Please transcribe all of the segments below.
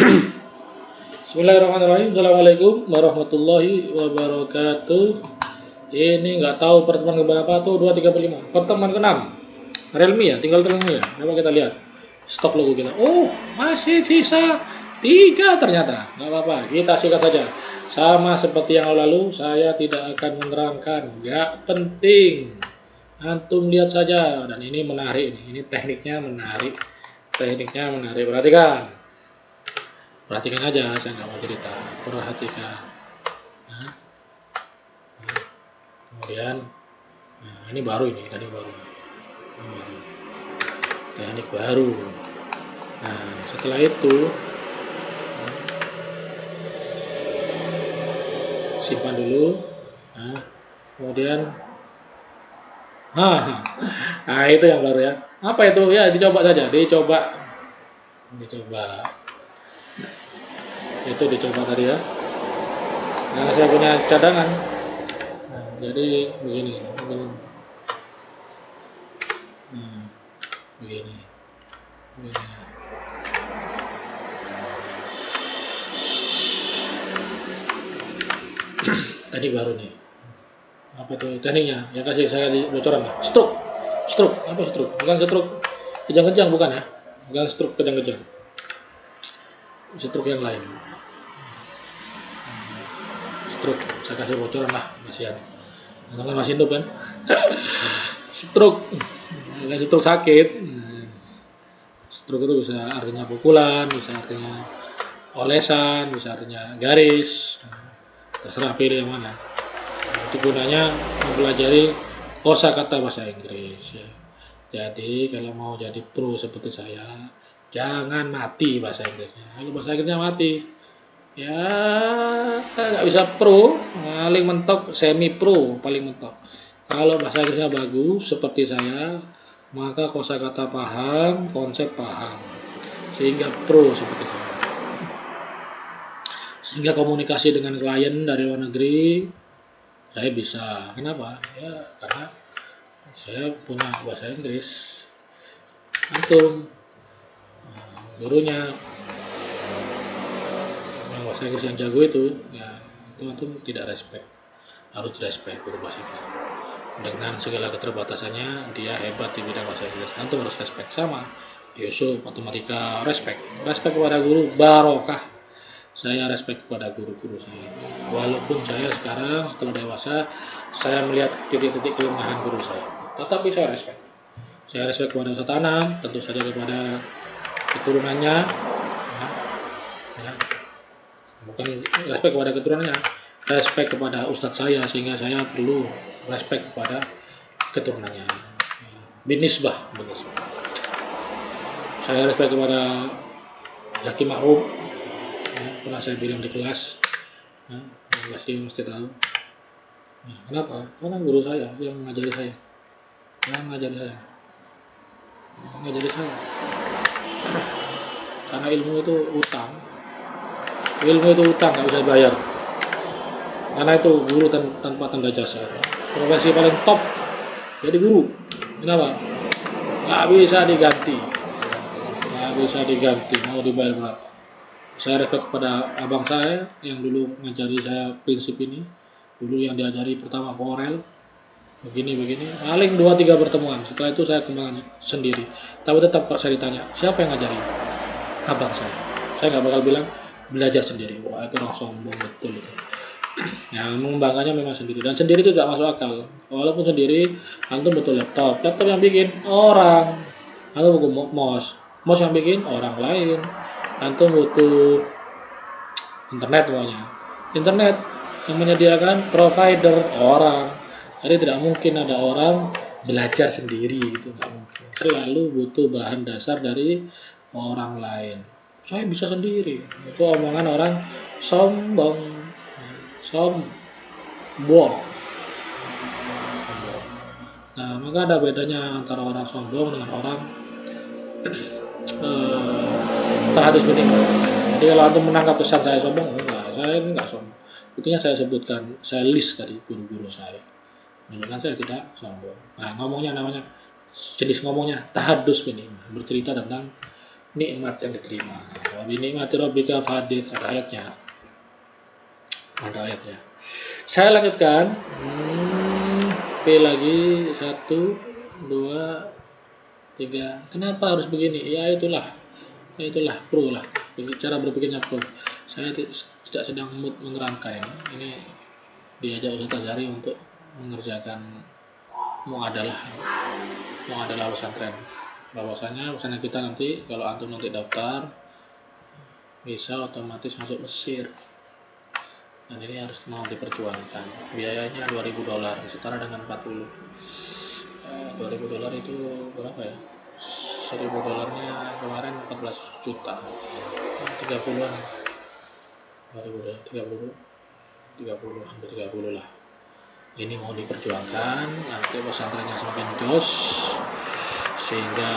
Bismillahirrahmanirrahim. Assalamualaikum warahmatullahi wabarakatuh. Ini nggak tahu pertemuan keberapa tuh, 2, 3, 4, 5. Pertemuan ke-6. Realme ya, tinggal Realme ya. Coba kita lihat stok logo kita. Oh, masih sisa 3 ternyata. Nggak apa-apa, kita sikat saja. Sama seperti yang lalu, saya tidak akan menerangkan. Nggak penting. Antum lihat saja. Dan ini menarik. Ini tekniknya menarik. Perhatikan aja, saya nggak mau cerita. Perhatikan. Nah, kemudian, ini baru ini, tadi baru. Teknik baru. Nah, setelah itu simpan dulu. Nah, kemudian, nah itu yang baru ya. Apa itu? Ya dicoba saja, dicoba. Itu dicoba tadi ya, karena saya punya cadangan. Nah, jadi begini. Begini. Tadi baru nih. Apa tuh tekniknya? Ya saya kasih bocoran nih. Stroke. Apa stroke? Bukan stroke kejang-kejang, bukan ya? Bukan stroke kejang-kejang. Stroke yang lain. Stroke, saya kasih bocoran lah, kasihan. Karena masih hidup kan. Stroke, bukan stroke sakit. Stroke itu bisa artinya pukulan, bisa artinya olesan, bisa artinya garis. Terserah pilih yang mana. Itu gunanya mempelajari kosakata bahasa Inggris ya. Jadi kalau mau jadi pro seperti saya, jangan mati bahasa Inggrisnya. Kalau bahasa Inggrisnya mati, ya nggak bisa pro, paling mentok semi pro, paling mentok. Kalau bahasa Inggrisnya bagus seperti saya, maka kosakata paham, konsep paham, sehingga pro seperti saya. Sehingga komunikasi dengan klien dari luar negeri saya bisa. Kenapa? Ya karena saya punya bahasa Inggris. Antum gurunya yang bahasa Inggris yang jago itu, ya itu antum tidak respect. Harus respect guru bahasa Inggris. Dengan segala keterbatasannya, dia hebat di bidang bahasa Inggris. Antum harus respect. Sama Yusuf matematika, respect kepada guru, barokah. Saya respect kepada guru-guru saya. Walaupun saya sekarang setelah dewasa, saya melihat titik-titik kelemahan guru saya, tetapi saya respect. Saya respect kepada Ustaz Anam, tentu saja kepada keturunannya. Ya. Bukan respect kepada keturunannya, respect kepada Ustadz saya, sehingga saya perlu respect kepada keturunannya. Binisbah. Saya respect kepada Zaki Ma'ruf. Pernah saya bilang di kelas, mesti tahu. Kenapa? Karena guru saya yang mengajari saya. Karena ilmu itu utang. Nggak bisa bayar. Karena itu guru tanpa tanda jasa. Profesi paling top jadi guru. Kenapa? Nggak bisa diganti. Mau dibayar berapa? Saya respect kepada abang saya yang dulu ngajari saya prinsip ini. Dulu yang diajari pertama Corel. Begini. Paling 2-3 pertemuan. Setelah itu saya kembali sendiri. Tapi tetap kalau saya ditanya, siapa yang ngajari? Abang saya. Saya nggak bakal bilang belajar sendiri. Wah, itu orang sombong betul itu. Ya, mengembangkannya memang sendiri. Dan sendiri itu tidak masuk akal. Walaupun sendiri, antum butuh laptop yang bikin orang. Antum butuh mouse yang bikin orang lain. Antum butuh internet yang menyediakan provider orang. Jadi tidak mungkin ada orang belajar sendiri, itu nggak mungkin. Selalu butuh bahan dasar dari orang lain. Saya bisa sendiri, itu omongan orang sombong. Nah, maka ada bedanya antara orang sombong dengan orang terhadus beriman. Jadi kalau antum menangkap pesan saya sombong, saya ini enggak sombong. Buktinya saya sebutkan, saya list tadi guru-guru saya. Menunjukkan saya tidak sombong. Nah, jenis ngomongnya tahadus beriman, bercerita tentang nikmat yang diterima. Wa bi nikmati rabbika fahadits, ada ayatnya. Ada ayatnya. Saya lanjutkan. P lagi 1 2 3. Kenapa harus begini? Ya itulah pro lah. Cara berpikirnya pro. Saya tidak sedang mood menerangkan ini. Ini diajak Ustaz Azhari untuk mengerjakan muadalah pesantren. Bahwasanya pesantren kita nanti kalau antum nanti daftar bisa otomatis masuk Mesir. Dan ini harus mau diperjuangkan. Biayanya $2.000 setara dengan 40. $2.000 itu berapa ya? $1.000 kemarin 14 juta. 30-an. 30 hampir 30 lah. Ini mau diperjuangkan, nanti pesantrennya semakin jos sehingga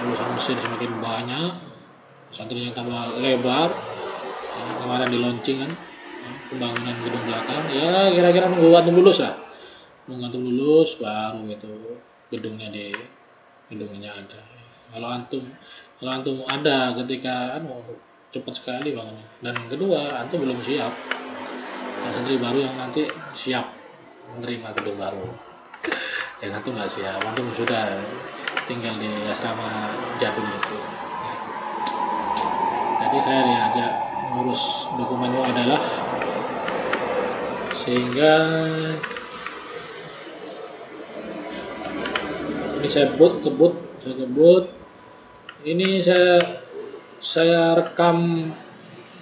lulusan Mesir semakin banyak, pesantrennya tambah lebar. Kemarin di launching kan pembangunan gedung belakang, ya kira-kira nunggu lulus baru itu gedungnya ada. Kalau antum ada ketika cepat sekali bangunnya. Dan kedua, antum belum siap. Santri baru yang nanti siap menerima gedung baru. Yang antum nggak siap, antum sudah tinggal di asrama jadul itu. Jadi saya diajak ngurus dokumen adalah sehingga ini saya kebut ini saya rekam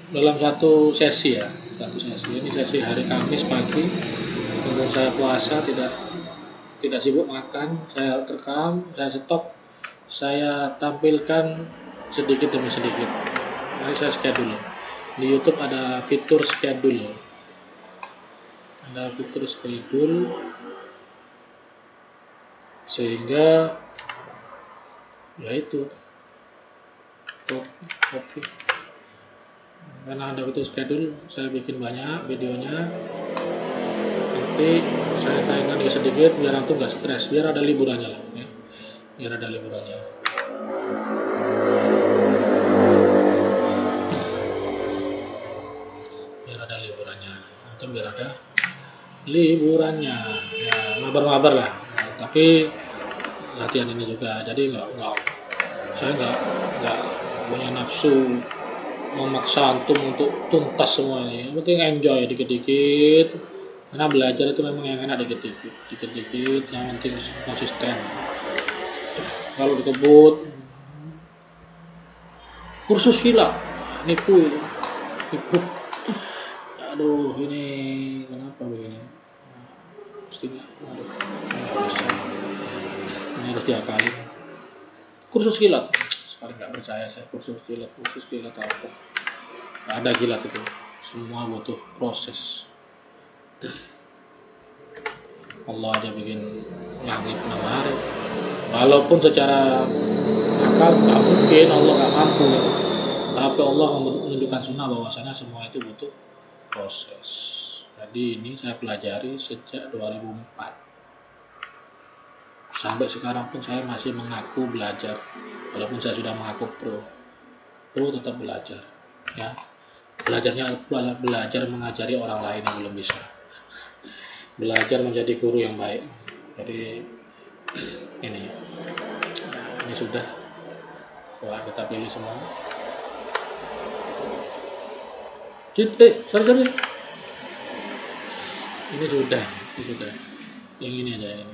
dalam satu sesi. Ini sesi hari Kamis pagi, kemudian saya puasa, tidak sibuk makan, saya rekam, saya stop, saya tampilkan sedikit demi sedikit. Nanti saya schedule. Di YouTube ada fitur schedule. Sehingga ya itu copy. Karena ada fitur schedule, saya bikin banyak videonya. Nanti saya tayangkan sedikit biar antum nggak stres, biar ada liburannya lah ya. Biar ada liburannya. Antum biar ada liburannya. Ya, mabar lah. Tapi latihan ini juga, jadi saya nggak punya nafsu memaksa antum untuk tuntas semua ini. Yang penting enjoy dikit-dikit, karena belajar itu memang yang enak dikit-dikit, yang penting konsisten. Kalau dikebut kursus hilap, nipu. Aduh, ini kenapa begini? Pastinya, nggak bisa. Ini harus diakalin. Kursus kilat, sekali nggak percaya saya kursus kilat apa? Nggak ada kilat itu, semua butuh proses. Allah aja bikin langit 6 hari, walaupun secara akal nggak mungkin, Allah nggak mampu. Tapi Allah menunjukkan sunnah bahwasanya semua itu butuh proses. Jadi ini saya pelajari sejak 2004. Sampai sekarang pun saya masih mengaku belajar, walaupun saya sudah mengaku pro tetap belajar. Ya, belajar mengajari orang lain yang belum bisa, belajar menjadi guru yang baik. Jadi ini sudah, wah kita pilih semua. Sorry. Ini sudah. Yang ini aja ini.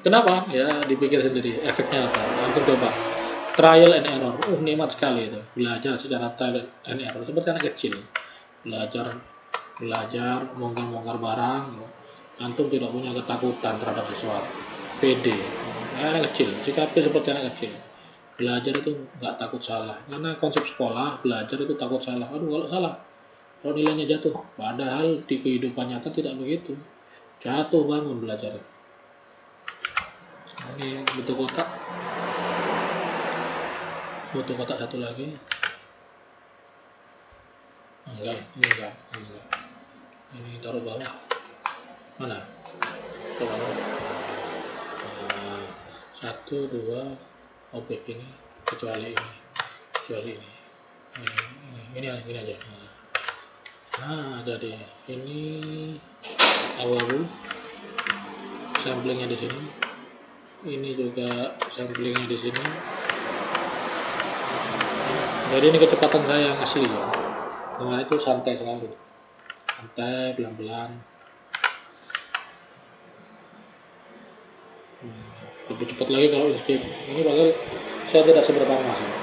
Kenapa? Ya dipikir sendiri efeknya apa. Antum coba trial and error. Nikmat sekali itu. Belajar secara trial and error. Seperti anak kecil. Belajar bongkar barang. Antum tidak punya ketakutan terhadap sesuatu. Pede. Anak kecil. Sikapnya seperti anak kecil. Belajar itu nggak takut salah. Karena konsep sekolah belajar itu takut salah. Aduh kalau salah, kalau nilainya jatuh. Padahal di kehidupan nyata tidak begitu. Jatuh bangun belajar. Ini butuh kotak satu lagi. Enggak. Ini taruh bawah. Mana? Coba. Nah, 1, 2 objek ini kecuali ini. Ini aja. Nah, jadi ini awaru samplingnya di sini. Ini juga samplingnya di sini. Jadi ini kecepatan saya yang asli ya. Kemarin itu santai sekali. Santai, pelan-pelan. Lebih cepat lagi kalau escape. Ini padahal saya tidak seberapa masalah.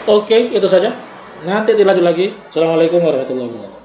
Oke, itu saja. Nanti dilanjut lagi. Assalamualaikum warahmatullahi wabarakatuh.